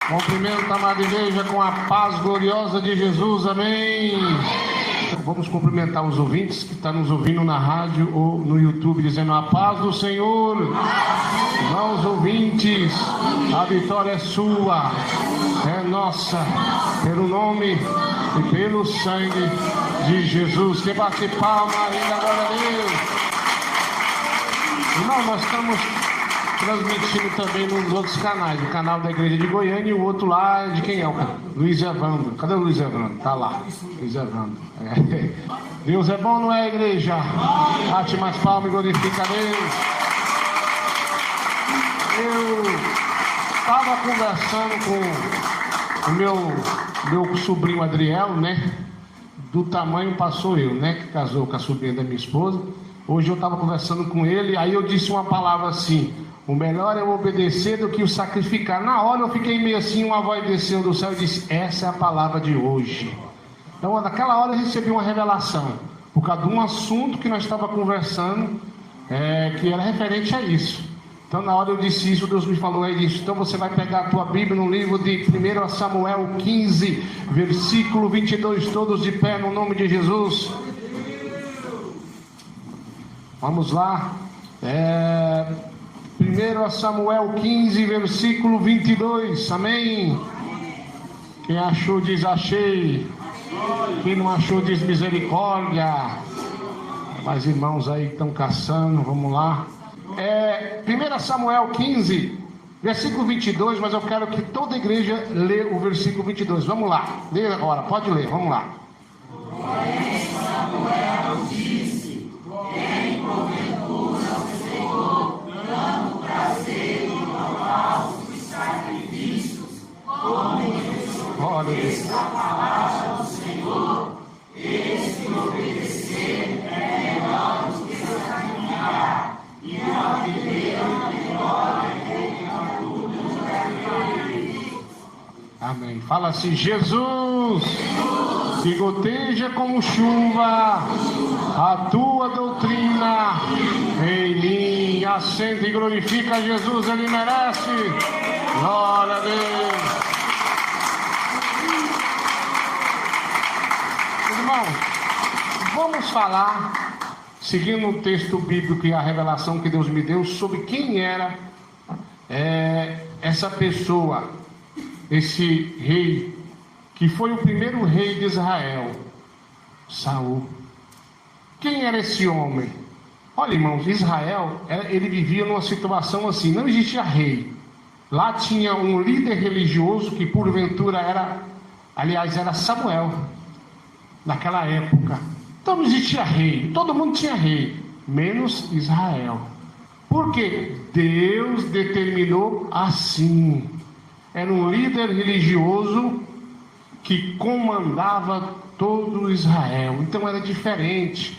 Cumprimento a amada igreja com a paz gloriosa de Jesus, amém. Vamos cumprimentar os ouvintes que estão nos ouvindo na rádio ou no YouTube, dizendo a paz do Senhor. Irmãos ouvintes, a vitória é sua, é nossa, pelo nome e pelo sangue de Jesus. Que bate palma ainda, glória a Deus. Irmão, nós estamos transmitindo também nos outros canais, o canal da Igreja de Goiânia e o outro lá de quem é? O Luiz Evandro. Cadê o Luiz Evandro? Tá lá, Luiz Evandro. Deus é bom, não é, igreja? Bate mais palma e glorifica a Deus. Eu estava conversando com o meu sobrinho Adriel, né? Do tamanho passou eu, né? Que casou com a sobrinha da minha esposa. Hoje eu estava conversando com ele, aí eu disse uma palavra assim: o melhor é o obedecer do que o sacrificar. Na hora eu fiquei meio assim, uma voz desceu do céu e disse: essa é a palavra de hoje. Então naquela hora eu recebi uma revelação, por causa de um assunto que nós estávamos conversando, que era referente a isso. Então na hora eu disse isso, Deus me falou isso. Então você vai pegar a tua Bíblia no livro de 1 Samuel 15, versículo 22, todos de pé no nome de Jesus. Vamos lá. 1 Samuel 15, versículo 22, amém? Quem achou diz achei, quem não achou diz misericórdia. Mas irmãos aí estão caçando, vamos lá. 1 Samuel 15, versículo 22, mas eu quero que toda a igreja lê o versículo 22, vamos lá, lê agora, pode ler, vamos lá. Porém Samuel disse: quem porventura ao Senhor dando prazer em holocaustos e sacrifícios, como esta palavra do Senhor, esse obedecer é melhor do que sacrificar, e não viver a memória em tudo. Amém. Fala assim: Jesus, que goteja como chuva a tua doutrina em mim. Assenta e glorifica Jesus, ele merece. Glória a Deus. Irmãos, vamos falar, seguindo o texto bíblico e a revelação que Deus me deu, sobre quem era essa pessoa, esse rei, que foi o primeiro rei de Israel, Saul. Quem era esse homem? Olha, irmãos, Israel, ele vivia numa situação assim, não existia rei. Lá tinha um líder religioso que porventura era Samuel, naquela época. Então não existia rei, todo mundo tinha rei, menos Israel. Porque Deus determinou assim. Era um líder religioso que comandava todo Israel. Então era diferente,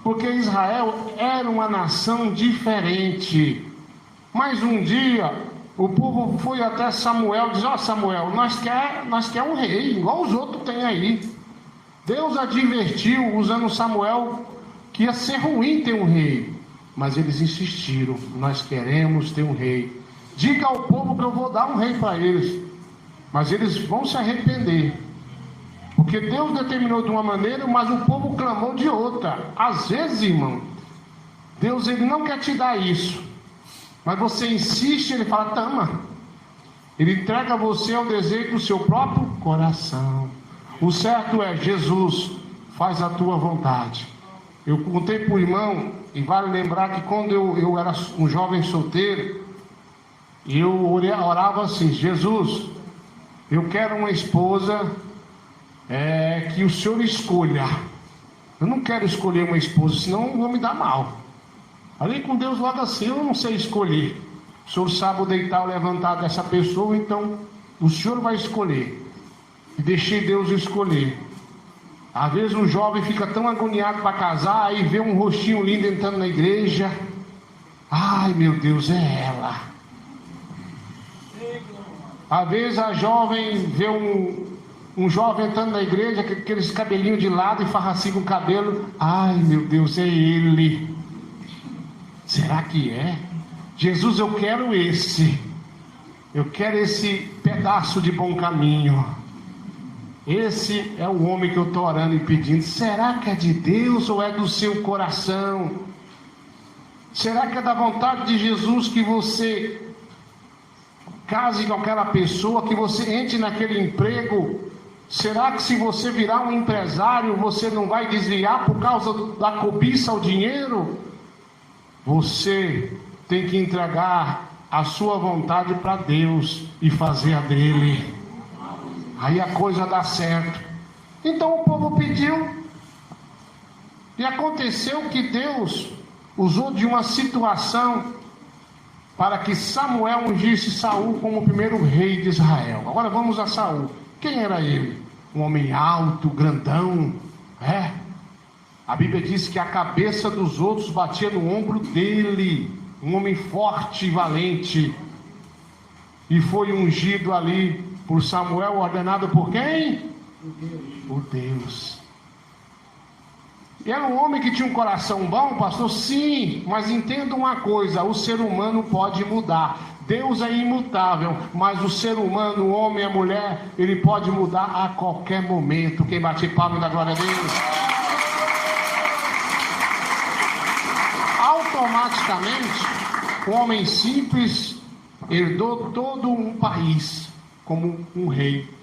porque Israel era uma nação diferente. Mas um dia o povo foi até Samuel e disse: ó, Samuel, nós quer um rei, igual os outros têm aí. Deus advertiu, usando Samuel, que ia ser ruim ter um rei. Mas eles insistiram: nós queremos ter um rei. Diga ao povo que eu vou dar um rei para eles. Mas eles vão se arrepender. Porque Deus determinou de uma maneira, mas o povo clamou de outra. Às vezes, irmão, Deus ele não quer te dar isso. Mas você insiste, ele fala: tama. Ele entrega você ao desejo do seu próprio coração. O certo é: Jesus, faz a tua vontade. Eu contei para o irmão, e vale lembrar que quando eu era um jovem solteiro, eu orava assim: Jesus, eu quero uma esposa que o Senhor escolha. Eu não quero escolher uma esposa, senão eu vou me dar mal. Ali com Deus logo assim, eu não sei escolher. O Senhor sabe o deitar ou levantar dessa pessoa, então o Senhor vai escolher. E deixei Deus escolher. Às vezes um jovem fica tão agoniado para casar, aí vê um rostinho lindo entrando na igreja. Ai meu Deus, é ela. Às vezes a jovem vê um jovem entrando na igreja, com aqueles cabelinhos de lado e farra assim com o cabelo. Ai meu Deus, é ele. Será que é? Jesus, eu quero esse. Eu quero esse pé pedaço de bom caminho. Esse é o homem que eu estou orando e pedindo. Será que é de Deus ou é do seu coração? Será que é da vontade de Jesus que você case com aquela pessoa, que você entre naquele emprego? Será que se você virar um empresário, você não vai desviar por causa da cobiça ao dinheiro? Você tem que entregar a sua vontade para Deus e fazer a dele. Aí a coisa dá certo. Então o povo pediu. E aconteceu que Deus usou de uma situação para que Samuel ungisse Saul como o primeiro rei de Israel. Agora vamos a Saul. Quem era ele? Um homem alto, grandão. A Bíblia diz que a cabeça dos outros batia no ombro dele. Um homem forte e valente. E foi ungido ali por Samuel, ordenado por quem? Por Deus. E era um homem que tinha um coração bom, pastor? Sim, mas entenda uma coisa: o ser humano pode mudar. Deus é imutável, mas o ser humano, o homem e a mulher, ele pode mudar a qualquer momento. Quem bate palma da glória a Deus? Automaticamente, o homem simples herdou todo um país como um rei.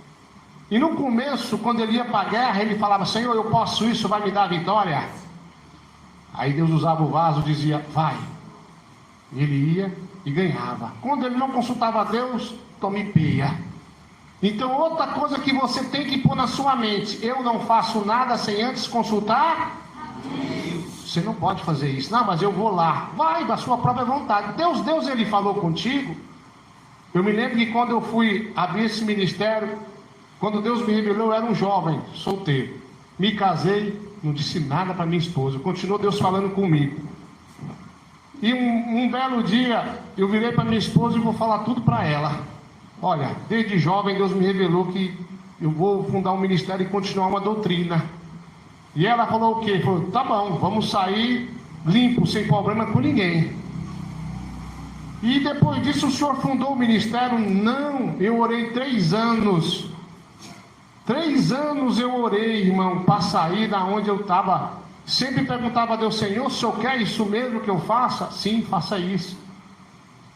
E no começo, quando ele ia para a guerra, ele falava: Senhor, eu posso isso, vai me dar vitória? Aí Deus usava o vaso e dizia: vai. Ele ia e ganhava. Quando ele não consultava a Deus, tome peia. Então outra coisa que você tem que pôr na sua mente: eu não faço nada sem antes consultar. Você não pode fazer isso. Não, mas eu vou lá. Vai, da sua própria vontade. Deus, ele falou contigo. Eu me lembro que quando eu fui abrir esse ministério, quando Deus me revelou, eu era um jovem, solteiro. Me casei, não disse nada para minha esposa. Continuou Deus falando comigo. E um belo dia, eu virei para minha esposa e vou falar tudo para ela. Olha, desde jovem Deus me revelou que eu vou fundar um ministério e continuar uma doutrina. E ela falou o quê? Falou: tá bom, vamos sair limpo, sem problema com ninguém. E depois disso o senhor fundou o ministério? Não, eu orei 3 anos. 3 anos eu orei, irmão, para sair da onde eu estava. Sempre perguntava a Deus: Senhor, o senhor quer isso mesmo que eu faça? Sim, faça isso.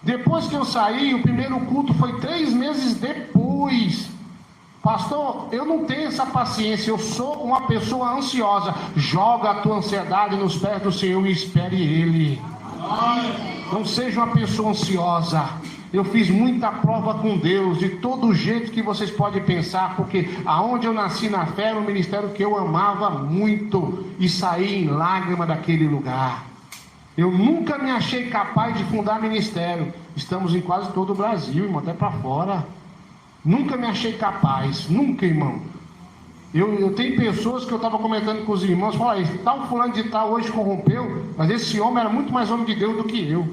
Depois que eu saí, o primeiro culto foi 3 meses depois. Pastor, eu não tenho essa paciência, eu sou uma pessoa ansiosa. Joga a tua ansiedade nos pés do Senhor e espere Ele. Não seja uma pessoa ansiosa. Eu fiz muita prova com Deus, de todo jeito que vocês podem pensar, porque aonde eu nasci na fé era um ministério que eu amava muito, e saí em lágrima daquele lugar. Eu nunca me achei capaz de fundar ministério. Estamos em quase todo o Brasil, irmão, até para fora. Nunca me achei capaz, nunca, irmão. Eu tenho pessoas que eu estava comentando com os irmãos, falaram: tal fulano de tal hoje corrompeu, mas esse homem era muito mais homem de Deus do que eu.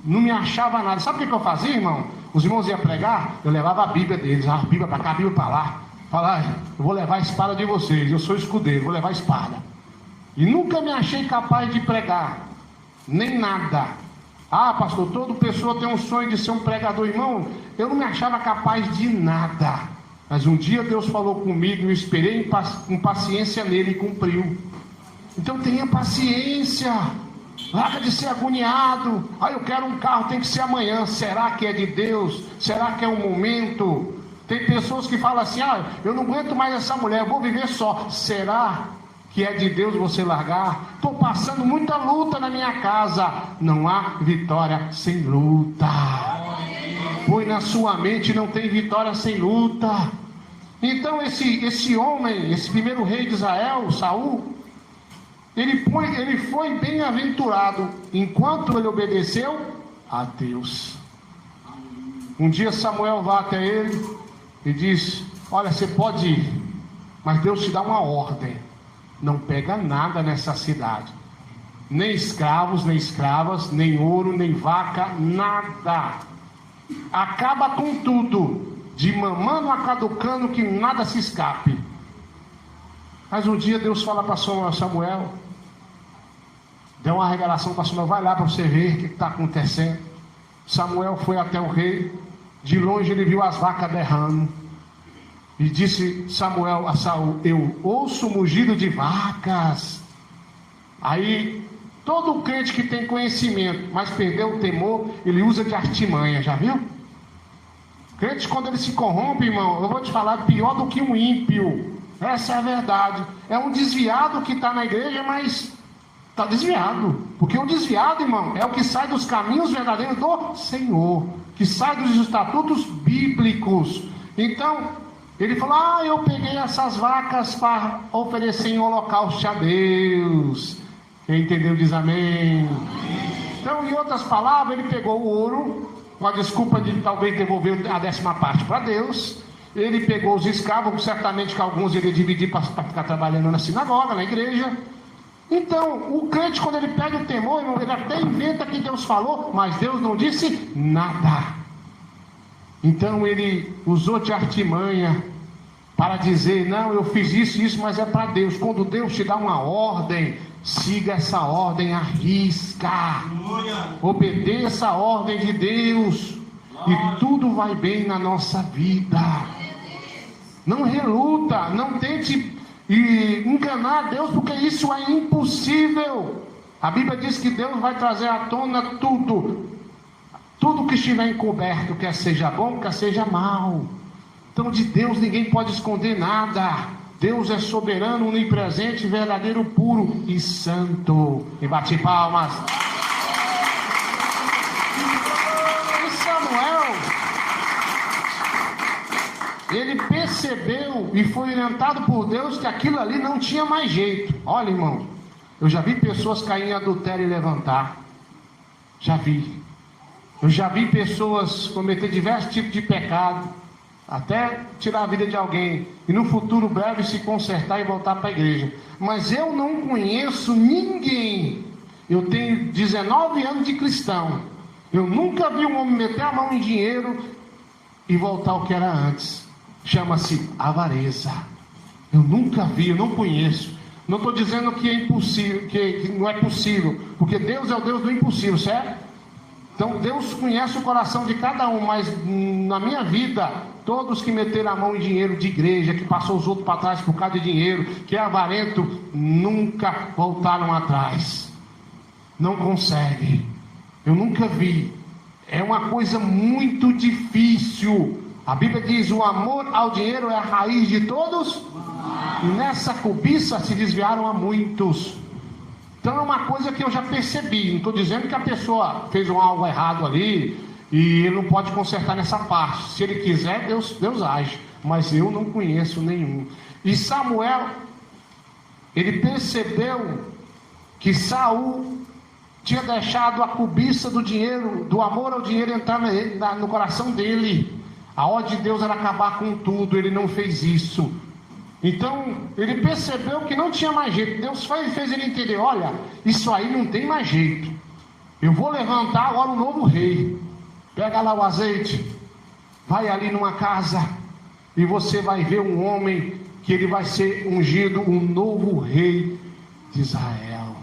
Não me achava nada. Sabe o que eu fazia, irmão? Os irmãos iam pregar, eu levava a Bíblia deles, a Bíblia para cá, a Bíblia para lá. Falava: eu vou levar a espada de vocês, eu sou escudeiro, vou levar a espada. E nunca me achei capaz de pregar, nem nada. Ah, pastor, toda pessoa tem um sonho de ser um pregador, irmão. Eu não me achava capaz de nada. Mas um dia Deus falou comigo, eu esperei com paciência nele e cumpriu. Então tenha paciência. Larga de ser agoniado. Eu quero um carro, tem que ser amanhã. Será que é de Deus? Será que é um momento? Tem pessoas que falam assim: eu não aguento mais essa mulher, eu vou viver só. Será que é de Deus você largar? Estou passando muita luta na minha casa. Não há vitória sem luta. Põe na sua mente: não tem vitória sem luta. Então esse homem, esse primeiro rei de Israel, Saul, ele foi bem-aventurado enquanto ele obedeceu a Deus. Um dia Samuel vai até ele e diz: olha, você pode ir, mas Deus te dá uma ordem: não pega nada nessa cidade, nem escravos, nem escravas, nem ouro, nem vaca, nada. Acaba com tudo, de mamando a caducando, que nada se escape. Mas um dia Deus fala para Samuel, deu uma revelação para Samuel: vai lá para você ver o que está acontecendo. Samuel foi até o rei, De longe ele viu as vacas berrando. E disse Samuel a Saul: eu ouço o mugido de vacas. Aí, todo crente que tem conhecimento, mas perdeu o temor, ele usa de artimanha, já viu? Crente, quando ele se corrompe, irmão, eu vou te falar, pior do que um ímpio. Essa é a verdade. É um desviado que está na igreja, mas está desviado. Porque o desviado, irmão, é o que sai dos caminhos verdadeiros do Senhor, que sai dos estatutos bíblicos. Então, ele falou: eu peguei essas vacas para oferecer em holocausto a Deus. Quem entendeu diz amém. Então, em outras palavras, ele pegou o ouro, com a desculpa de talvez devolver a 10ª parte para Deus. Ele pegou os escravos, certamente que alguns ele ia dividir para ficar trabalhando na sinagoga, na igreja. Então, o crente, quando ele perde o temor, irmão, ele até inventa que Deus falou, mas Deus não disse nada. Então, ele usou de artimanha para dizer: não, eu fiz isso, mas é para Deus. Quando Deus te dá uma ordem, siga essa ordem à risca. Obedeça a ordem de Deus, e tudo vai bem na nossa vida. Não reluta, não tente enganar Deus, porque isso é impossível. A Bíblia diz que Deus vai trazer à tona tudo que estiver encoberto, quer seja bom, quer seja mal. Então, de Deus ninguém pode esconder nada. Deus é soberano, onipresente, verdadeiro, puro e santo. E bate palmas. E Samuel, ele percebeu e foi orientado por Deus que aquilo ali não tinha mais jeito. Olha, irmão, eu já vi pessoas caírem em adultério e levantar. Já vi. Eu já vi pessoas cometer diversos tipos de pecado, até tirar a vida de alguém, e no futuro breve se consertar e voltar para a igreja. Mas eu não conheço ninguém. Eu tenho 19 anos de cristão. Eu nunca vi um homem meter a mão em dinheiro e voltar ao que era antes. Chama-se avareza. Eu nunca vi, eu não conheço. Não estou dizendo que é impossível, que não é possível, porque Deus é o Deus do impossível, certo? Então Deus conhece o coração de cada um, mas na minha vida, todos que meteram a mão em dinheiro de igreja, que passou os outros para trás por causa de dinheiro, que é avarento, nunca voltaram atrás. Não consegue. Eu nunca vi. É uma coisa muito difícil. A Bíblia diz: o amor ao dinheiro é a raiz de todos, e nessa cobiça se desviaram a muitos. Então é uma coisa que eu já percebi. Não estou dizendo que a pessoa fez algo errado ali e ele não pode consertar nessa parte. Se ele quiser, Deus age. Mas eu não conheço nenhum. E Samuel, ele percebeu que Saul tinha deixado a cobiça do dinheiro, do amor ao dinheiro, entrar no coração dele. A ordem de Deus era acabar com tudo. Ele não fez isso. Então, ele percebeu que não tinha mais jeito. Deus fez ele entender: olha, isso aí não tem mais jeito. Eu vou levantar agora um novo rei. Pega lá o azeite, vai ali numa casa, e você vai ver um homem que ele vai ser ungido, um novo rei de Israel.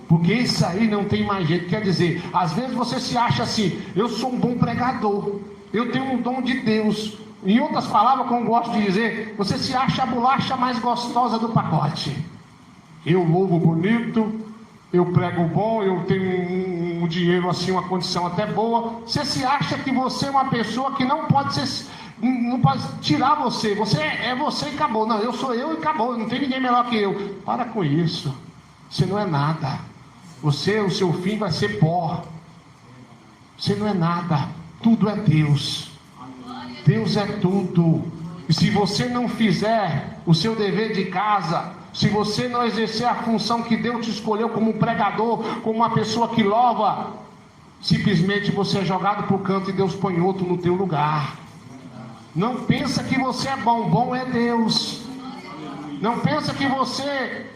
Porque isso aí não tem mais jeito. Quer dizer, às vezes você se acha assim: eu sou um bom pregador, eu tenho um dom de Deus. Em outras palavras, como eu gosto de dizer, você se acha a bolacha mais gostosa do pacote. Eu louvo bonito, eu prego bom, eu tenho um dinheiro assim, uma condição até boa. Você se acha que você é uma pessoa que não pode ser, não pode tirar você. Você é você e acabou. Não, eu sou eu e acabou. Não tem ninguém melhor que eu. Para com isso. Você não é nada. Você, o seu fim vai ser pó. Você não é nada. Tudo é Deus. Deus é tudo. E se você não fizer o seu dever de casa, se você não exercer a função que Deus te escolheu como um pregador, como uma pessoa que louva, simplesmente você é jogado para o canto e Deus põe outro no teu lugar. Não pensa que você é bom, bom é Deus. Não pensa que você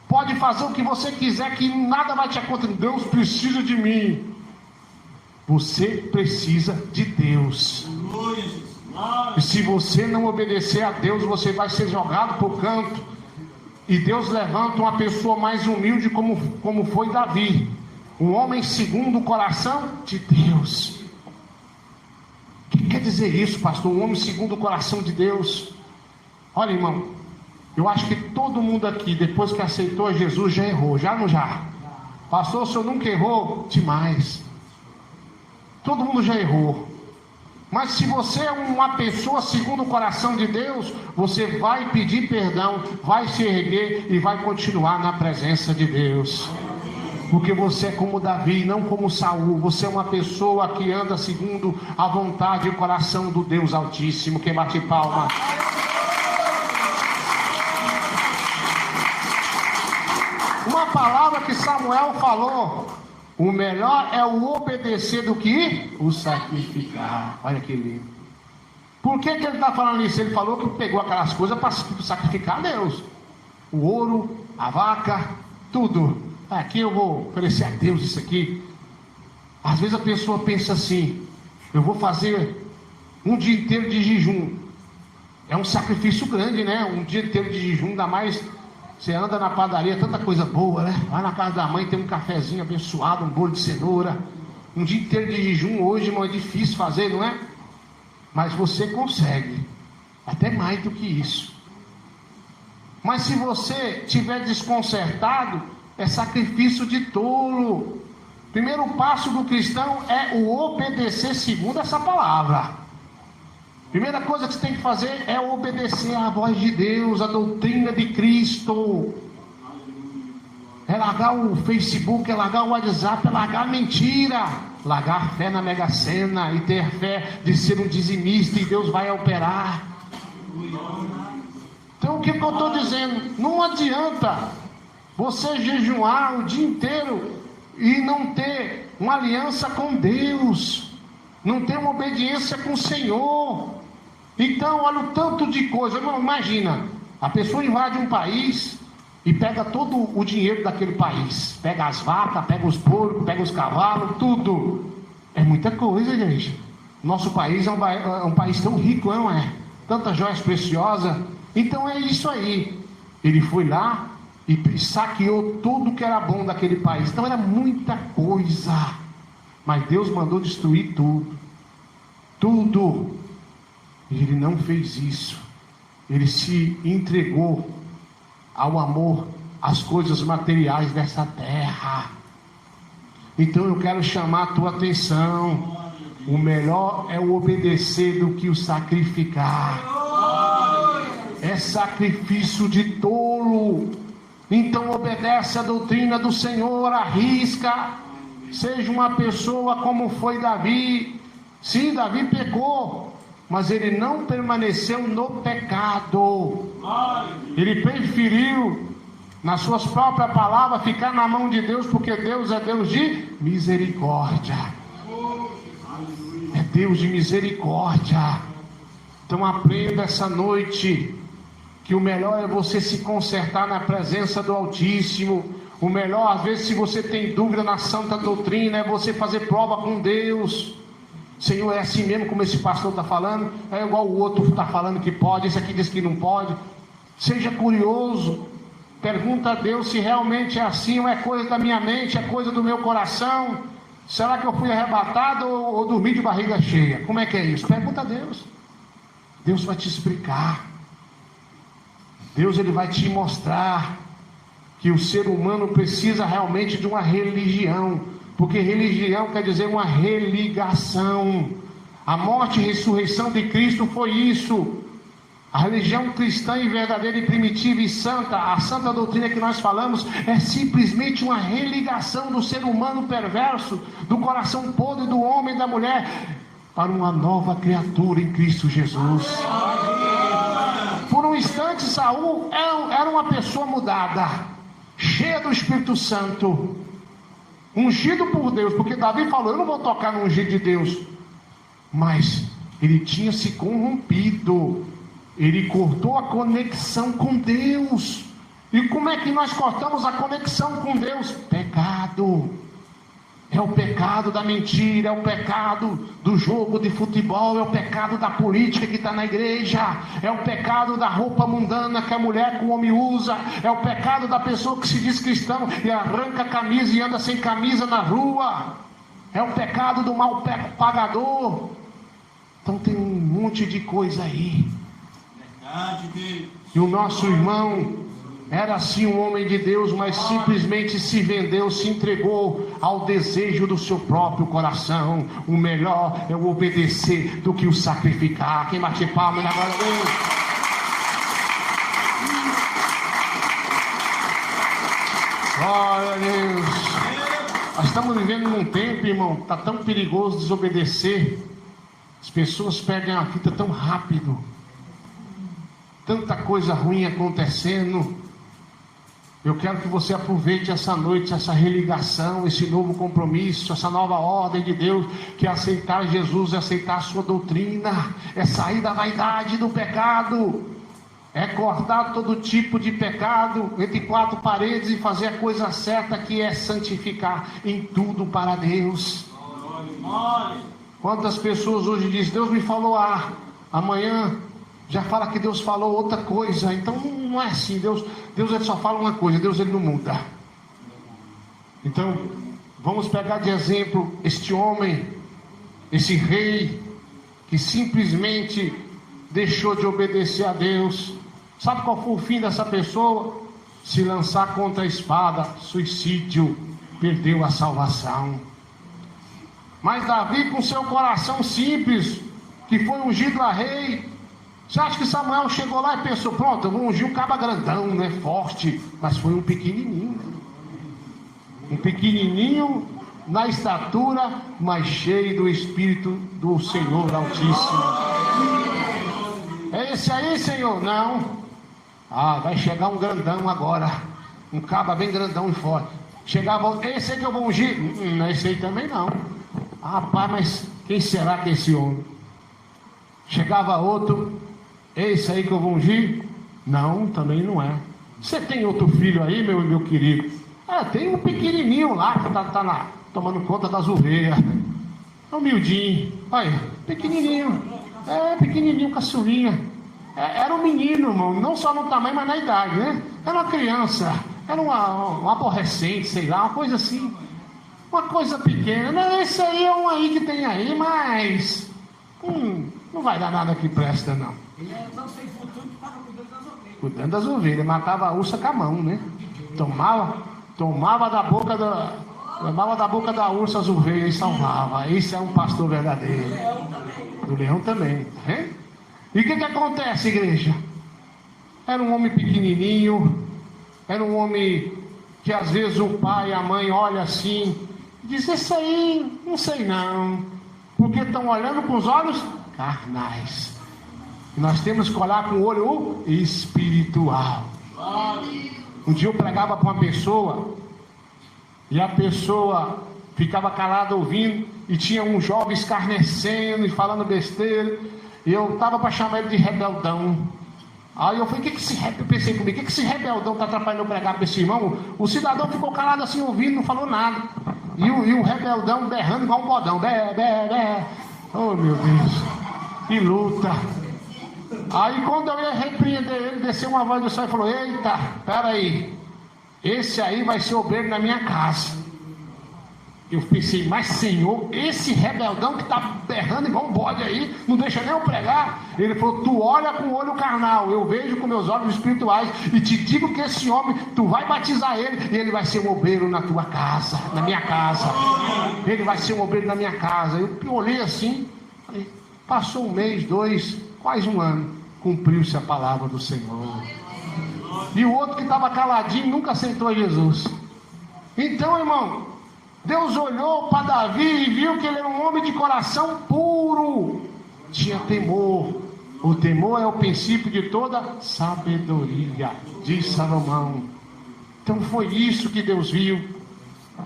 pode fazer o que você quiser, que nada vai te acontecer. Deus precisa de mim. Você precisa de Deus. E se você não obedecer a Deus, você vai ser jogado para o canto. E Deus levanta uma pessoa mais humilde, como foi Davi, um homem segundo o coração de Deus. quer dizer isso, pastor? Um homem segundo o coração de Deus. Olha, irmão, eu acho que todo mundo aqui, depois que aceitou Jesus, já errou. Já não já? Pastor, o senhor nunca errou? Demais. Todo mundo já errou. Mas se você é uma pessoa segundo o coração de Deus, você vai pedir perdão, vai se erguer e vai continuar na presença de Deus. Porque você é como Davi, não como Saul. Você é uma pessoa que anda segundo a vontade e o coração do Deus Altíssimo. Quem bate palma? Uma palavra que Samuel falou: o melhor é o obedecer do que o sacrificar. Olha que lindo. Por que ele está falando isso? Ele falou que pegou aquelas coisas para sacrificar a Deus. O ouro, a vaca, tudo. Aqui eu vou oferecer a Deus isso aqui. Às vezes a pessoa pensa assim: eu vou fazer um dia inteiro de jejum. É um sacrifício grande, né? Um dia inteiro de jejum, ainda mais você anda na padaria, tanta coisa boa, né? Vai na casa da mãe, tem um cafezinho abençoado, um bolo de cenoura. Um dia inteiro de jejum hoje, irmão, é difícil fazer, não é? Mas você consegue, até mais do que isso. Mas se você estiver desconcertado, é sacrifício de tolo. Primeiro passo do cristão é o obedecer segundo essa palavra. Primeira coisa que você tem que fazer é obedecer à voz de Deus, à doutrina de Cristo. É largar o Facebook, é largar o WhatsApp, é largar a mentira. Largar a fé na Mega Sena e ter fé de ser um dizimista e Deus vai operar. Então o que eu estou dizendo? Não adianta você jejuar o dia inteiro e não ter uma aliança com Deus, não ter uma obediência com o Senhor. Então, olha o tanto de coisa. Imagina, a pessoa invade um país e pega todo o dinheiro daquele país. Pega as vacas, pega os porcos, pega os cavalos, tudo. É muita coisa, gente. Nosso país é um país tão rico, não é? Tantas joias preciosas. Então é isso aí. Ele foi lá e saqueou tudo que era bom daquele país. Então era muita coisa. Mas Deus mandou destruir tudo. Tudo. E ele não fez isso. Ele se entregou ao amor, às coisas materiais dessa terra. Então eu quero chamar a tua atenção. O melhor é o obedecer do que o sacrificar. É sacrifício de tolo. Então obedece a doutrina do Senhor, arrisca. Seja uma pessoa como foi Davi. Sim, Davi pecou, mas ele não permaneceu no pecado. Ele preferiu, nas suas próprias palavras, ficar na mão de Deus, porque Deus é Deus de misericórdia. É Deus de misericórdia. Então aprenda essa noite que o melhor é você se consertar na presença do Altíssimo. O melhor, às vezes, se você tem dúvida na santa doutrina, é você fazer prova com Deus. Senhor, é assim mesmo como esse pastor está falando? É igual o outro está falando que pode, esse aqui diz que não pode. Seja curioso, pergunta a Deus se realmente é assim, ou é coisa da minha mente, é coisa do meu coração. Será que eu fui arrebatado ou dormi de barriga cheia? Como é que é isso? Pergunta a Deus. Deus vai te explicar. Deus, ele vai te mostrar que o ser humano precisa realmente de uma religião. Porque religião quer dizer uma religação. A morte e ressurreição de Cristo foi isso. A religião cristã e verdadeira e primitiva e santa, a santa doutrina que nós falamos, é simplesmente uma religação do ser humano perverso, do coração podre do homem e da mulher, para uma nova criatura em Cristo Jesus. Por um instante, Saul era uma pessoa mudada, cheia do Espírito Santo, ungido por Deus, porque Davi falou: eu não vou tocar no ungido de Deus. Mas ele tinha se corrompido, ele cortou a conexão com Deus. E como é que nós cortamos a conexão com Deus? Pecado. É o pecado da mentira, é o pecado do jogo de futebol, é o pecado da política que está na igreja, é o pecado da roupa mundana que a mulher com o homem usa, é o pecado da pessoa que se diz cristão e arranca a camisa e anda sem camisa na rua, é o pecado do mal pagador. Então tem um monte de coisa aí. Verdade, Deus. E o nosso irmão era assim um homem de Deus, mas simplesmente se vendeu, se entregou ao desejo do seu próprio coração. O melhor é o obedecer do que o sacrificar. Quem bate palma agora, Deus? Glória a Deus. Nós estamos vivendo num tempo, irmão, está tão perigoso desobedecer. As pessoas perdem a vida tão rápido. Tanta coisa ruim acontecendo. Eu quero que você aproveite essa noite, essa religação, esse novo compromisso, essa nova ordem de Deus, que é aceitar Jesus, é aceitar a sua doutrina, é sair da vaidade do pecado, é cortar todo tipo de pecado entre quatro paredes e fazer a coisa certa, que é santificar em tudo para Deus. Quantas pessoas hoje dizem, Deus me falou amanhã já fala que Deus falou outra coisa. Então não é assim, Deus ele só fala uma coisa, Deus ele não muda. Então vamos pegar de exemplo este homem, esse rei, que simplesmente deixou de obedecer a Deus. Sabe qual foi o fim dessa pessoa? Se lançar contra a espada, suicídio, perdeu a salvação. Mas Davi, com seu coração simples, que foi ungido a rei, você acha que Samuel chegou lá e pensou, pronto, eu vou ungir um caba grandão, né, forte, mas foi um pequenininho. Um pequenininho na estatura, mas cheio do Espírito do Senhor Altíssimo. É esse aí, Senhor? Não. Vai chegar um grandão agora, um caba bem grandão e forte. Chegava, esse aí que eu vou ungir? Não, esse aí também não. Rapaz, mas quem será que é esse homem? Chegava outro, esse aí que eu vou ungir? Não, também não é. Você tem outro filho aí, meu querido? Tem um pequenininho lá que tá tomando conta das ovelhas. Humildinho. Olha, pequenininho. Pequenininho, caçulinha. Era um menino, irmão. Não só no tamanho, mas na idade, né? Era uma criança. Era um aborrecente, sei lá, uma coisa assim. Uma coisa pequena. Não, esse aí é um aí que tem aí, mas não vai dar nada que presta, não. Cuidando das ovelhas, matava a ursa com a mão, né? Tomava da boca da ursa as ovelhas e salvava. Esse é um pastor verdadeiro. Do leão também, hein? E o que acontece, igreja? Era um homem pequenininho, era um homem que às vezes o pai e a mãe olham assim, e dizem, isso aí, não sei não, porque estão olhando com os olhos carnais. Nós temos que olhar com o olho espiritual. Um dia eu pregava para uma pessoa, e a pessoa ficava calada ouvindo, e tinha um jovem escarnecendo e falando besteira, e eu estava para chamar ele de rebeldão. Aí eu falei, pensei comigo, o que esse rebeldão está atrapalhando eu pregar para esse irmão? O cidadão ficou calado assim ouvindo, não falou nada. E o rebeldão berrando igual um bodão, bé. Oh meu Deus, que luta. Aí quando eu ia repreender ele, desceu uma voz do céu e falou, eita, peraí, esse aí vai ser obreiro na minha casa. Eu pensei, mas Senhor, esse rebeldão que está berrando igual um bode aí, não deixa nem eu pregar. Ele falou, tu olha com o olho carnal, eu vejo com meus olhos espirituais, e te digo que esse homem, tu vai batizar ele, e ele vai ser um obreiro na tua casa, na minha casa. Ele vai ser um obreiro na minha casa. Eu olhei assim, passou um mês, 2, quase um ano, cumpriu-se a palavra do Senhor. E o outro que estava caladinho, nunca aceitou Jesus. Então, irmão, Deus olhou para Davi e viu que ele era um homem de coração puro, tinha temor. O temor é o princípio de toda sabedoria, diz Salomão. Então foi isso que Deus viu.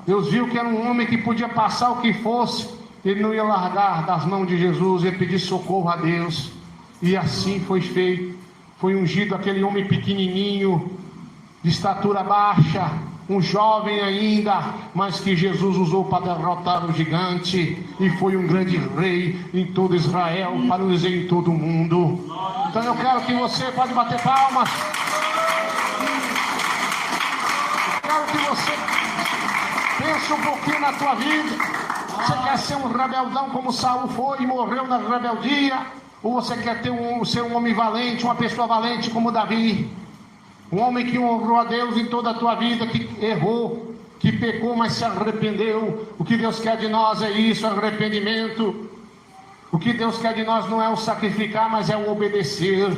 Deus viu que era um homem que podia passar o que fosse, ele não ia largar das mãos de Jesus, ia pedir socorro a Deus. E assim foi feito. Foi ungido aquele homem pequenininho, de estatura baixa, um jovem ainda, mas que Jesus usou para derrotar o gigante, e foi um grande rei em todo Israel, para não dizer em todo o mundo. Então eu quero que você, pode bater palmas, eu quero que você pense um pouquinho na tua vida. Você quer ser um rebeldão como Saul foi e morreu na rebeldia? Ou você quer ser um homem valente, uma pessoa valente como Davi? Um homem que honrou a Deus em toda a tua vida, que errou, que pecou, mas se arrependeu. O que Deus quer de nós é isso, arrependimento. O que Deus quer de nós não é o sacrificar, mas é o obedecer.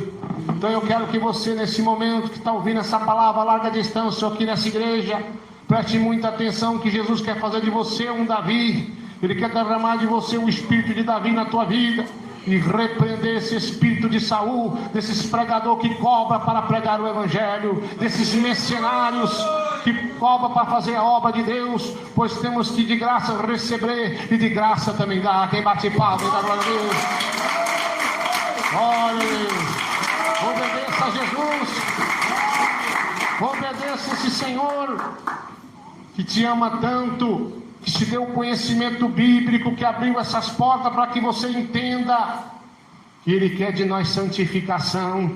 Então eu quero que você, nesse momento que está ouvindo essa palavra a larga distância aqui nessa igreja, preste muita atenção que Jesus quer fazer de você um Davi. Ele quer derramar de você o espírito de Davi na tua vida e repreender esse espírito de Saul, desses pregadores que cobram para pregar o evangelho, desses mercenários que cobram para fazer a obra de Deus, pois temos que de graça receber e de graça também dar. Quem bate palma e dá glória a Deus. Glória a Deus. Obedeça a Jesus. Obedeça esse Senhor que te ama tanto, que te deu o conhecimento bíblico, que abriu essas portas para que você entenda que Ele quer de nós santificação,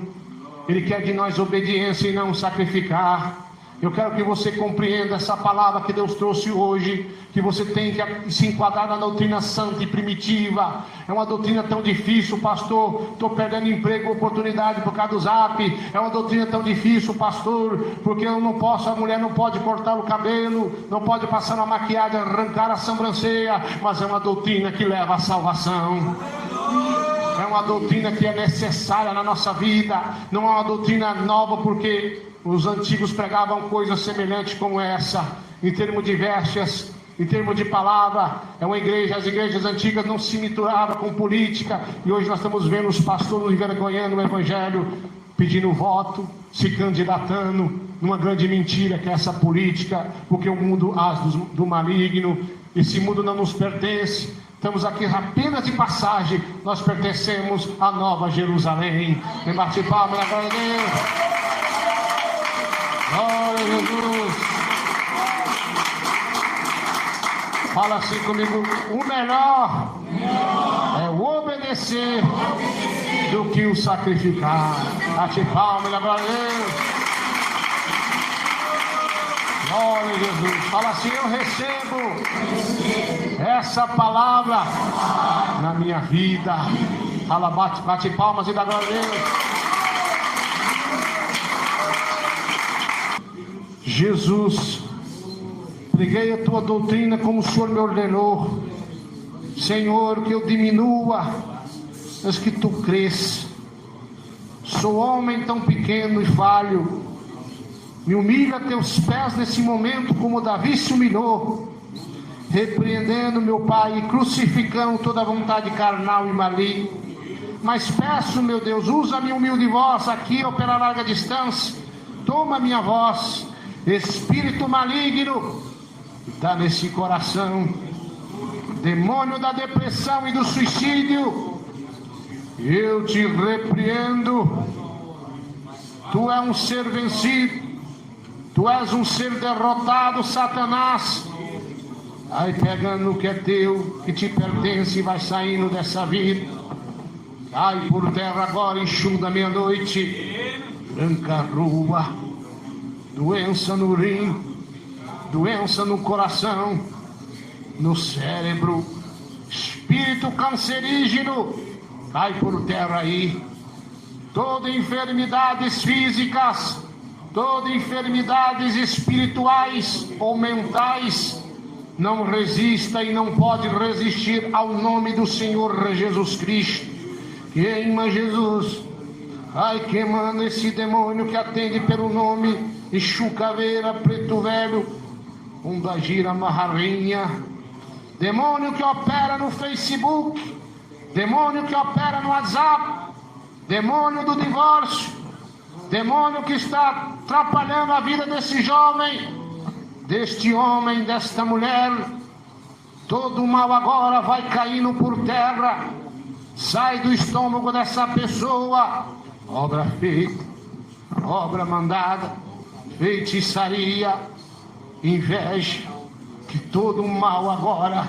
Ele quer de nós obediência e não sacrificar. Eu quero que você compreenda essa palavra que Deus trouxe hoje, que você tem que se enquadrar na doutrina santa e primitiva. É uma doutrina tão difícil, pastor, estou perdendo emprego, oportunidade por causa do Zap. É uma doutrina tão difícil, pastor, porque eu não posso, a mulher não pode cortar o cabelo, não pode passar uma maquiagem, arrancar a sobrancelha, mas é uma doutrina que leva à salvação. É uma doutrina que é necessária na nossa vida. Não é uma doutrina nova porque os antigos pregavam coisas semelhantes como essa, em termos de vestes, em termos de palavra. É uma igreja, as igrejas antigas não se misturavam com política, e hoje nós estamos vendo os pastores envergonhando o evangelho, pedindo voto, se candidatando numa grande mentira que é essa política, porque o mundo age do maligno. Esse mundo não nos pertence. Estamos aqui apenas de passagem. Nós pertencemos à Nova Jerusalém. Em bate palma, na glória a Deus. Glória a Jesus. Fala assim comigo: o melhor é o obedecer do que o sacrificar. Bate palma, na glória a Deus. Glória a Jesus. Fala assim: eu recebo essa palavra na minha vida. Fala, bate palmas e dá glória a Deus. Jesus, preguei a tua doutrina como o Senhor me ordenou. Senhor, que eu diminua, mas que tu cresça. Sou homem tão pequeno e falho. Me humilha a teus pés nesse momento, como Davi se humilhou, repreendendo, meu Pai, e crucificando toda a vontade carnal e maligna. Mas peço, meu Deus, usa a minha humilde voz aqui ou pela larga distância. Toma minha voz. Espírito maligno está nesse coração, demônio da depressão e do suicídio, eu te repreendo. Tu és um ser vencido, tu és um ser derrotado, Satanás. Vai pegando o que é teu, que te pertence, e vai saindo dessa vida. Cai por terra agora, enxuga da meia-noite. Branca rua, doença no rim, doença no coração, no cérebro, espírito cancerígeno, cai por terra aí. Toda enfermidades físicas, toda enfermidades espirituais ou mentais, não resista e não pode resistir ao nome do Senhor Jesus Cristo. Queima, Jesus. Ai, queimando esse demônio que atende pelo nome Chucaveira, Preto Velho, Umbagira, Marrarinha. Demônio que opera no Facebook, demônio que opera no WhatsApp, demônio do divórcio, demônio que está atrapalhando a vida desse jovem, deste homem, desta mulher. Todo o mal agora vai caindo por terra, sai do estômago dessa pessoa. Obra feita, obra mandada, feitiçaria, inveja, que todo o mal agora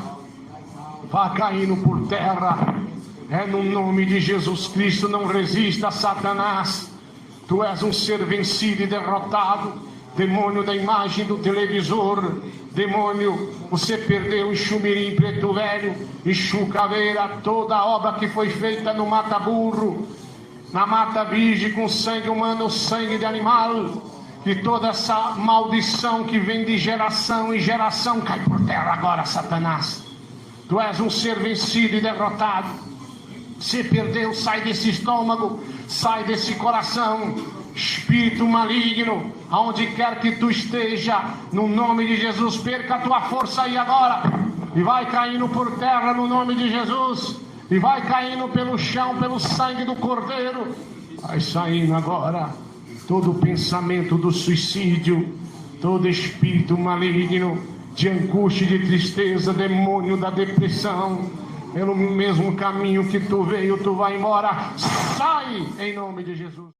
vai caindo por terra. É no nome de Jesus Cristo. Não resista a Satanás. Tu és um ser vencido e derrotado. demônio da imagem do televisor, demônio, você perdeu Exu Mirim, Preto Velho, Exu Caveira, toda a obra que foi feita no Mata Burro, na Mata Virgem, com sangue humano, sangue de animal, e toda essa maldição que vem de geração em geração, cai por terra agora, Satanás. Tu és um ser vencido e derrotado. Você perdeu, sai desse estômago, sai desse coração, espírito maligno, aonde quer que tu esteja, no nome de Jesus, perca a tua força aí agora, e vai caindo por terra no nome de Jesus, e vai caindo pelo chão, pelo sangue do Cordeiro, vai saindo agora, todo pensamento do suicídio, todo espírito maligno, de angústia, de tristeza, demônio da depressão, pelo mesmo caminho que tu veio, tu vai embora, sai em nome de Jesus.